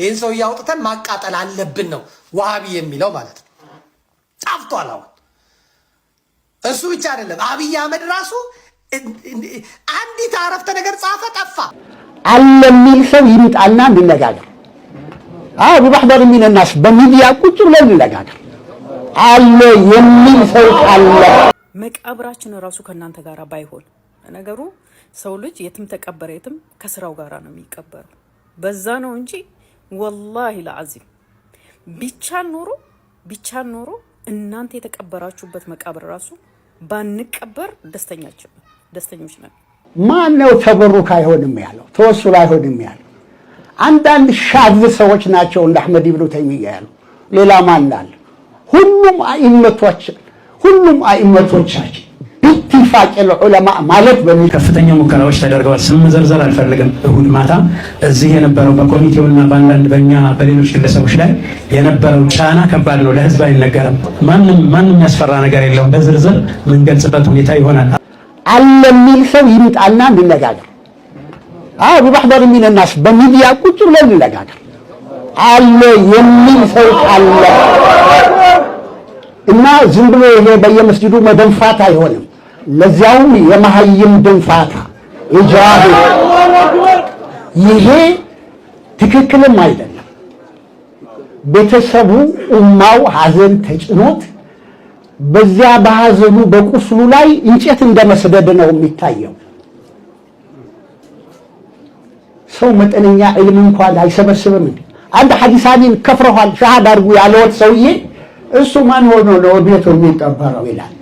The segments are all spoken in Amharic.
ይሄን ሰው ያውጥተን ማቃጠል አለብን ነው ወሃቢ የሚለው ማለት ነው። ጣፍቷል። አሁን እሱ ብቻ አይደለም አብይ አህመድ ራሱ አንዲት አረፍተ ነገር ጻፈ ጠፋ አለ የሚል ሰው ይምጣና እንነጋገር። አቡ በህበር ምን الناس በሚዲያ ቁጭ ብለን እንነጋገር አለ የሚል ሰው አለ። መቃብራችን ራሱ ከናንተ ጋር ባይሆን ነገሩ ሰው ልጅ የትም ተቀበረ የትም ከስራው ጋር ነው የሚቀበረው። በዛ ነው እንጂ ወላሂ ለአዚም ቢቻል ኖሮ እናንተ የተቀበራችሁበት መቃብር ራሱ ባንቀበር ደስተኞች ነን። ማን ነው ተበሩክ አይሆንም ያለው? ተወሱል አይሆንም ያለው? አንዳንድ ሻዝ ሰዎች ናቸው እንደ አህመድ ኢብኑ ተይሚያ ያሉ። ሌላ ማን አለ? ሁሉም አኢመቶቻችን ኢትፋቅ ዑለማ ማለት ከፍተኛ ሙከራዎች ተደርገዋል። ስም ዘርዘር አልፈልግም። እሁድ ማታ እዚህ የነበረው በኮሚቴውና በአንዳንድ በሌሎች ግለሰቦች ላይ የነበረው ጫና ከባድ ነው። ለህዝብ አይነገርም። ማንም ያስፈራ ነገር የለውም። በዝርዝር ምንገልጽበት ሁኔታ ይሆናል። አለ የሚል ሰው ይምጣና እንነጋገር። አቡ በህበር ምን الناس በሚዲያ ቁጭ ብለን እንነጋገር አለ የሚል ሰው አለ። እና ዝም ብሎ ይሄ በየመስጂዱ መደንፋት አይሆንም። ለዚያውም የመሀይም ድንፋታ የጃሂል ይሄ ትክክልም አይደለም። ቤተሰቡ ኡማው ሐዘን ተጭኖት በዚያ በሐዘኑ በቁስሉ ላይ እንጨት እንደመስደድ ነው የሚታየው። ሰው መጠነኛ ዕልም እንኳን አይሰበስብም እንዴ? አንድ ሐዲሳኒን ከፍረዋል ሻሃዳ አድርጉ ያለውት ሰውዬ እሱ ማን ሆኖ ነው ቤቱ የሚቀበረው ይላል።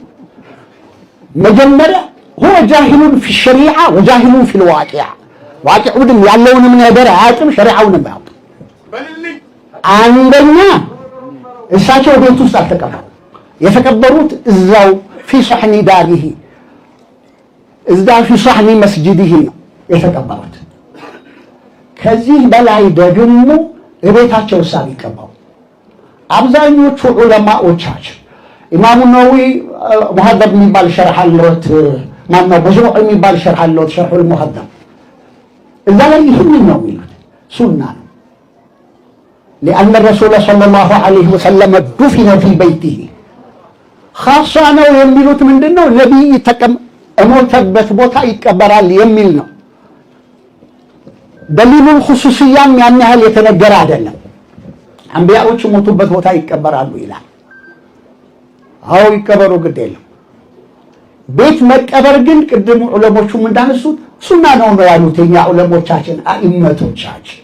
መጀመሪያ هو جاهل في الشريعه وجاهل في الواقع ዋቂዑን ያለውንም ነገር አያውቅም ሸሪዓውንም አያውቅም። አንደኛ እሳቸው ቤት ውስጥ አልተቀበሩ የተቀበሩት እዛው في صحن داره እዛው في صحن مسجده ነው የተቀበሩት። ከዚህ በላይ ደግሞ እቤታቸው ሳብ ይቀበሩ። አብዛኞቹ ዑለማዎቻችን ኢማሙ ነወዊ ሙሐደብ የሚባል ሸርህ አለውት ማነው ብዙዕ የሚባል ሸርህ አለውት ሸርሁል ሙሐደብ እዛ ላይ ይህንን ነው የሚሉት ሱና ነው። لأن الرسول صلى الله عليه وسلم دفن في بيته خاصة ነው የሚሉት ምንድነው ነብይ እሞተበት ቦታ ይቀበራል የሚል ነው። ደሊሉል ኹሱሲያም ያን ያህል የተነገረ አይደለም። አንቢያዎች ሞቱበት ቦታ ይቀበራሉ ይላል። አው ይቀበሩ ግድ የለም። ቤት መቀበር ግን ቅድም ዑለሞቹም እንዳነሱት ሱና ነው ያሉት የኛ ዑለሞቻችን አኢመቶቻችን።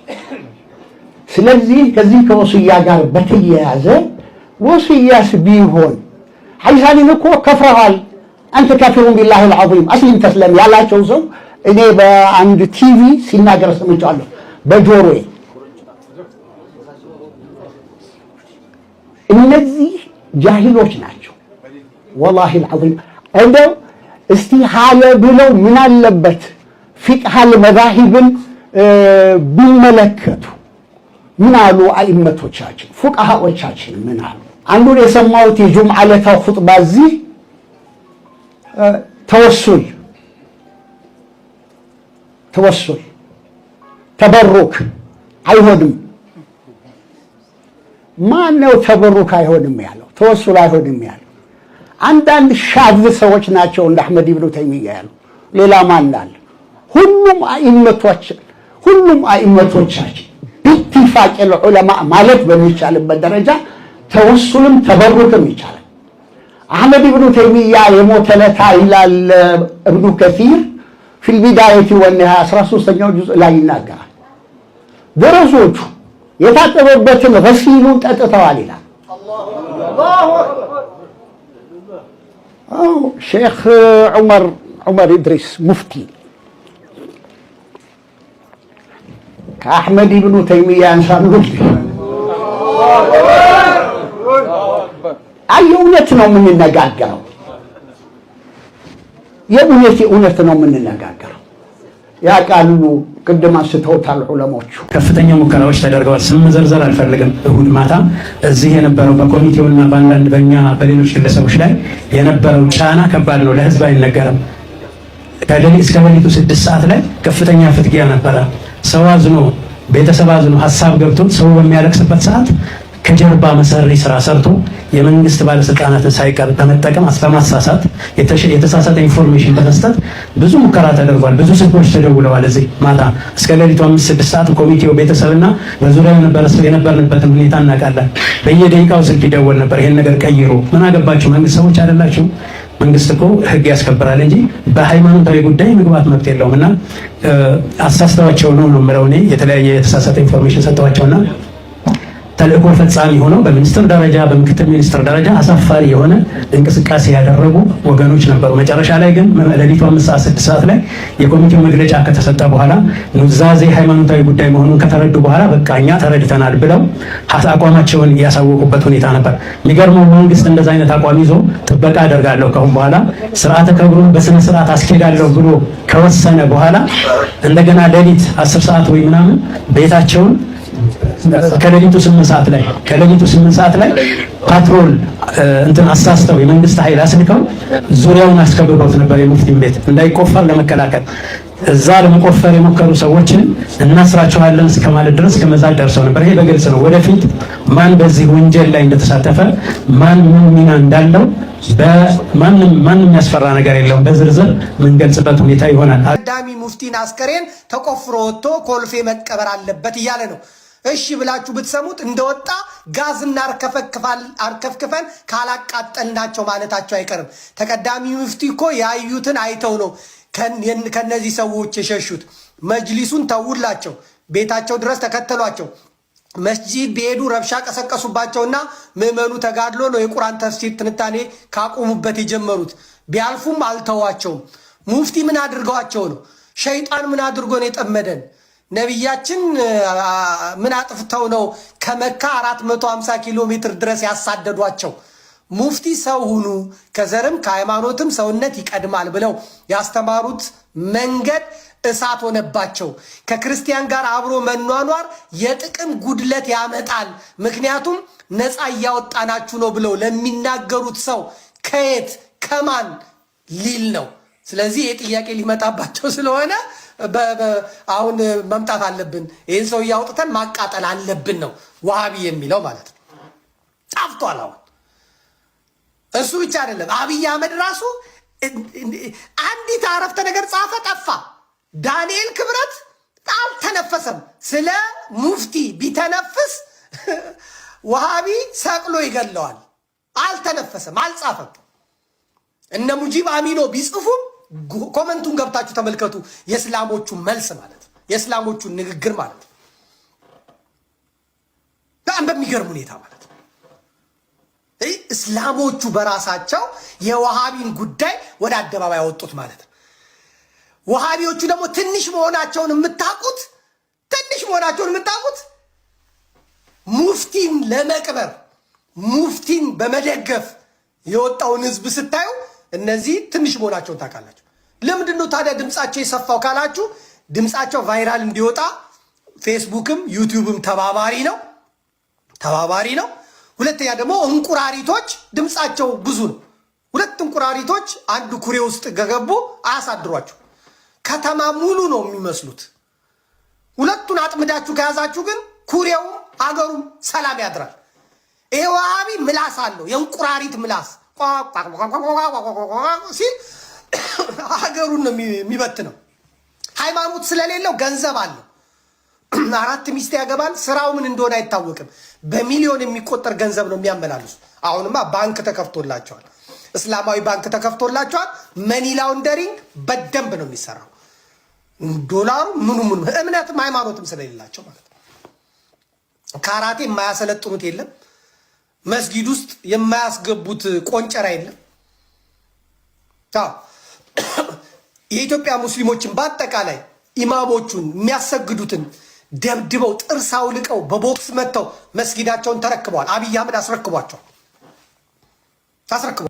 ስለዚህ ከዚህ ከወሲያ ጋር በተያያዘ ወሲያስ ቢሆን ሐይሳኒን እኮ ከፍረዋል አንተ ካፊሩን ቢላሂ العظيم አስሊም ተስለም ያላቸው ሰው እኔ በአንድ ቲቪ ሲናገር ሰምቻለሁ በጆሮዬ። እነዚህ ጃሂሎች ናቸው والله العظيم። እንደው እስቲ ሐለ ብለው ምን አለበት ፊቅሃል መዛሂብን ቢመለከቱ ምን አሉ አኢመቶቻችን ፉቃሃዎቻችን ምን አሉ? አንዱን የሰማሁት የጁምዓ ዕለት ኹጥባ እዚህ ተወሱል ተበሩክ አይሆንም። ማን ነው ተበሩክ አይሆንም ያለው? ተወሱል አይሆንም ያለው? አንዳንድ ሻዝ ሰዎች ናቸው እንደ አህመድ ኢብኑ ተይሚያ ያሉ። ሌላ ማን አለ? ሁሉም አኢመቶቻችን ኢትፋቅ ዑለማ ማለት በሚቻልበት ደረጃ ተወሱልም ተበሩክም ይቻላል። አህመድ ኢብኑ ተይሚያ የሞተለታ ይላል ኢብኑ ከሲር في البداية والنهاية 13ኛው ጁዝ ላይ ይናገራል። ደረሶቹ የታጠበበትን ገሲሉን ጠጥተዋል ይላል። አላሁ አክበር። ሼክ ዑመር ኢድሪስ ሙፍቲ ከአህመድ ኢብኑ ተይሚያ አንሳሉት እውነት ነው የምንነጋገረው። የእውነት ነው የምንነጋገረው። ያቃሉ ቅድም አስተውታል ዑለሞቹ ከፍተኛ ሙከራዎች ተደርገዋል። ስም ዘርዘር አልፈልግም። እሁድ ማታ እዚህ የነበረው በኮሚቴውና በአንዳንድ በሌሎች ግለሰቦች ላይ የነበረው ጫና ከባድ ነው። ለህዝብ አይነገርም። ከሌሊት እስከ ሌሊቱ 6 ሰዓት ላይ ከፍተኛ ፍትጊያ ነበረ። ሰው አዝኖ ቤተሰብ አዝኖ ሀሳብ ገብቶት ሰው በሚያለቅስበት ሰዓት ከጀርባ መሰሪ ስራ ሰርቶ የመንግስት ባለስልጣናትን ሳይቀር በመጠቀም በማሳሳት የተሳሳተ ኢንፎርሜሽን በመስጠት ብዙ ሙከራ ተደርጓል። ብዙ ስልኮች ተደውለዋል። እዚህ ማታ እስከ ሌሊቱ 5-6 ሰዓት ኮሚቴው ቤተሰብና በዙሪያው የነበርንበትን ሁኔታ እናውቃለን። በየደቂቃው ስልክ ይደወል ነበር። ይሄን ነገር ቀይሮ ምን አገባችሁ? መንግስት ሰዎች አይደላችሁ? መንግስት እኮ ህግ ያስከብራል እንጂ በሃይማኖታዊ ጉዳይ መግባት መብት የለውም። እና አሳስተዋቸው ነው የምለው እኔ የተለያየ የተሳሳተ ኢንፎርሜሽን ሰጥተዋቸውና ተልእኮ ፈጻሚ ሆነው በሚኒስትር ደረጃ በምክትል ሚኒስትር ደረጃ አሳፋሪ የሆነ እንቅስቃሴ ያደረጉ ወገኖች ነበሩ። መጨረሻ ላይ ግን ሌሊቱ 5-6 ሰዓት ላይ የኮሚቴው መግለጫ ከተሰጠ በኋላ ኑዛዜ ሃይማኖታዊ ጉዳይ መሆኑን ከተረዱ በኋላ በቃ እኛ ተረድተናል ብለው አቋማቸውን ያሳወቁበት ሁኔታ ነበር። የሚገርመው መንግስት እንደዛ አይነት አቋም ይዞ ጥበቃ አደርጋለሁ ከአሁን በኋላ ስርዓተ ቀብሩን በስነ ስርዓት አስኬዳለሁ ብሎ ከወሰነ በኋላ እንደገና ሌሊት 10 ሰዓት ወይ ምናምን ቤታቸውን ከሌሊቱ 8 ሰዓት ላይ ፓትሮል እንትን አሳስተው የመንግስት ኃይል አስልከው ዙሪያውን አስከብበውት ነበር። የሙፍቲን ቤት እንዳይቆፈር ለመከላከል እዛ ለመቆፈር የሞከሩ ሰዎችን እናስራቸዋለን እስከማለት ድረስ ከመዛት ደርሰው ነበር። ይሄ በግልጽ ነው። ወደፊት ማን በዚህ ወንጀል ላይ እንደተሳተፈ ማን ምን ሚና እንዳለው ማንም ያስፈራ ነገር የለውም። በዝርዝር ምንገልጽበት ሁኔታ ይሆናል። ቀዳሚ ሙፍቲን አስከሬን ተቆፍሮ ወጥቶ ኮልፌ መቀበር አለበት እያለ ነው። እሺ ብላችሁ ብትሰሙት እንደወጣ ጋዝና አርከፍክፈን ካላቃጠልናቸው ማለታቸው አይቀርም። ተቀዳሚ ሙፍቲ እኮ ያዩትን አይተው ነው ከነዚህ ሰዎች የሸሹት። መጅሊሱን ተውላቸው፣ ቤታቸው ድረስ ተከተሏቸው። መስጂድ ቢሄዱ ረብሻ ቀሰቀሱባቸውና ምዕመኑ ተጋድሎ ነው የቁርአን ተፍሲር ትንታኔ ካቆሙበት የጀመሩት። ቢያልፉም አልተዋቸውም። ሙፍቲ ምን አድርገዋቸው ነው? ሸይጣን ምን አድርጎ ነው የጠመደን? ነቢያችን ምን አጥፍተው ነው ከመካ 450 ኪሎ ሜትር ድረስ ያሳደዷቸው? ሙፍቲ ሰው ሁኑ፣ ከዘርም ከሃይማኖትም ሰውነት ይቀድማል ብለው ያስተማሩት መንገድ እሳት ሆነባቸው። ከክርስቲያን ጋር አብሮ መኗኗር የጥቅም ጉድለት ያመጣል፣ ምክንያቱም ነፃ እያወጣናችሁ ነው ብለው ለሚናገሩት ሰው ከየት ከማን ሊል ነው? ስለዚህ የጥያቄ ሊመጣባቸው ስለሆነ አሁን መምጣት አለብን። ይህን ሰው እያወጥተን ማቃጠል አለብን ነው ዋሃቢ የሚለው ማለት ነው። ጣፍቷል። አሁን እሱ ብቻ አይደለም። አብይ አህመድ ራሱ አንዲት አረፍተ ነገር ጻፈ፣ ጠፋ። ዳንኤል ክብረት አልተነፈሰም። ስለ ሙፍቲ ቢተነፍስ ዋሃቢ ሰቅሎ ይገለዋል። አልተነፈሰም፣ አልጻፈም። እነ ሙጂብ አሚኖ ቢጽፉም ኮመንቱን ገብታችሁ ተመልከቱ። የእስላሞቹ መልስ ማለት ነው፣ የእስላሞቹ ንግግር ማለት ነው። በጣም በሚገርም ሁኔታ ማለት ነው። እስላሞቹ በራሳቸው የዋሃቢን ጉዳይ ወደ አደባባይ ያወጡት ማለት ነው። ዋሃቢዎቹ ደግሞ ትንሽ መሆናቸውን የምታውቁት ሙፍቲን ለመቅበር ሙፍቲን በመደገፍ የወጣውን ህዝብ ስታዩ እነዚህ ትንሽ መሆናቸውን ታውቃላችሁ። ለምንድን ነው ታዲያ ድምጻቸው የሰፋው ካላችሁ፣ ድምጻቸው ቫይራል እንዲወጣ ፌስቡክም ዩቲዩብም ተባባሪ ነው። ሁለተኛ ደግሞ እንቁራሪቶች ድምጻቸው ብዙ ነው። ሁለት እንቁራሪቶች አንድ ኩሬ ውስጥ ገገቡ አያሳድሯችሁ። ከተማ ሙሉ ነው የሚመስሉት። ሁለቱን አጥምዳችሁ ከያዛችሁ ግን ኩሬውም ሀገሩም ሰላም ያድራል። ይሄ ዋሃቢ ምላስ አለው፣ የእንቁራሪት ምላስ ሲል ሀገሩን ነው የሚበትነው። ሃይማኖት ስለሌለው ገንዘብ አለው። 4 ሚስት ያገባል። ስራው ምን እንደሆነ አይታወቅም። በሚሊዮን የሚቆጠር ገንዘብ ነው የሚያመላልሱ። አሁንማ ባንክ ተከፍቶላቸዋል፣ እስላማዊ ባንክ ተከፍቶላቸዋል። መኒ ላውንደሪንግ በደንብ ነው የሚሰራው። ዶላሩ ምኑ እምነትም ሃይማኖትም ስለሌላቸው ማለት ነው። ካራቴ የማያሰለጥኑት የለም። መስጊድ ውስጥ የማያስገቡት ቆንጨራ የለም። የኢትዮጵያ ሙስሊሞችን በአጠቃላይ ኢማሞቹን የሚያሰግዱትን ደብድበው ጥርስ አውልቀው በቦክስ መጥተው መስጊዳቸውን ተረክበዋል። አብይ አህመድ አስረክቧቸዋል።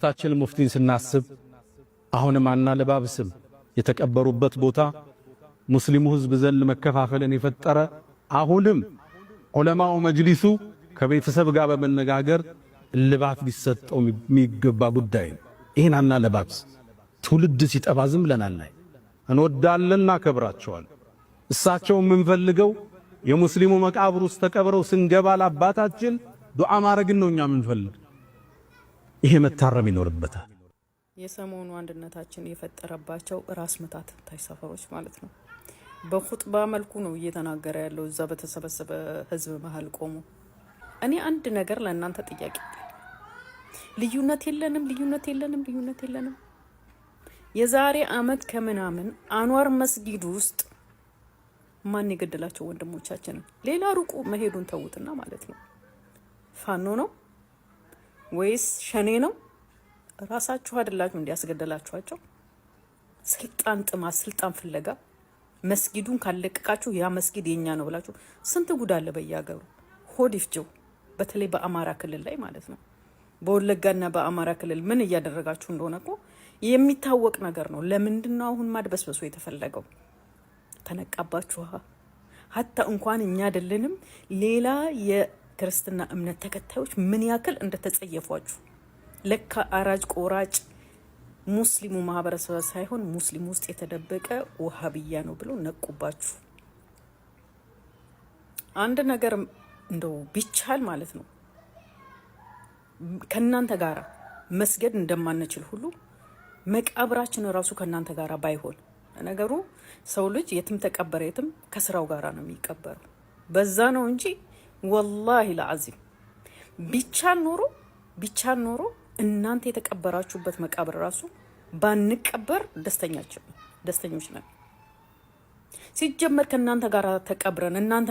ታችን ሙፍቲን ስናስብ አሁንም አናለባብስም። የተቀበሩበት ቦታ ሙስሊሙ ህዝብ ዘንድ መከፋፈልን የፈጠረ አሁንም ዑለማው መጅሊሱ ከቤተሰብ ጋር በመነጋገር እልባት ሊሰጠው የሚገባ ጉዳይ ነው። ይህን አናለባብስ። ትውልድ ሲጠፋ ዝም ብለን አናይ። እንወዳለን፣ እናከብራቸዋለን። እሳቸው የምንፈልገው የሙስሊሙ መቃብር ውስጥ ተቀብረው ስንገባ ለአባታችን ዱዓ ማድረግን ነው እኛ የምንፈልግ። ይሄ መታረም ይኖርበታል። የሰሞኑ አንድነታችን የፈጠረባቸው ራስ ምታት ታይ ሰፈሮች ማለት ነው። በኹጥባ መልኩ ነው እየተናገረ ያለው እዛ በተሰበሰበ ህዝብ መሃል ቆሞ። እኔ አንድ ነገር ለእናንተ ጥያቄ፣ ልዩነት የለንም። የዛሬ አመት ከምናምን አንዋር መስጊድ ውስጥ ማን የገደላቸው ወንድሞቻችንን? ሌላ ሩቁ መሄዱን ተውትና ማለት ነው። ፋኖ ነው ወይስ ሸኔ ነው? ራሳችሁ አይደላችሁ እንዲያስገደላችኋቸው? ስልጣን ጥማት፣ ስልጣን ፍለጋ መስጊዱን ካለቀቃችሁ ያ መስጊድ የኛ ነው ብላችሁ ስንት ጉድ አለ በየሀገሩ። ሆድ ይፍጀው። በተለይ በአማራ ክልል ላይ ማለት ነው። በወለጋና በአማራ ክልል ምን እያደረጋችሁ እንደሆነ እኮ የሚታወቅ ነገር ነው። ለምንድን ነው አሁን ማድበስበሱ የተፈለገው? ተነቃባችሁ። ሀታ እንኳን እኛ አይደለንም ሌላ የክርስትና እምነት ተከታዮች ምን ያክል እንደተጸየፏችሁ። ለካ አራጅ ቆራጭ ሙስሊሙ ማህበረሰብ ሳይሆን ሙስሊም ውስጥ የተደበቀ ወሃቢያ ነው ብሎ ነቁባችሁ። አንድ ነገር እንደው ቢቻል ማለት ነው ከናንተ ጋራ መስገድ እንደማንችል ሁሉ መቃብራችን ራሱ ከናንተ ጋራ ባይሆን፣ ነገሩ ሰው ልጅ የትም ተቀበረ የትም ከስራው ጋራ ነው የሚቀበረው። በዛ ነው እንጂ ወላሂ ለአዚም ቢቻል ኖሮ እናንተ የተቀበራችሁበት መቃብር ራሱ ባንቀበር ደስተኞች ነን። ሲጀመር ከናንተ ጋራ ተቀብረን እናንተ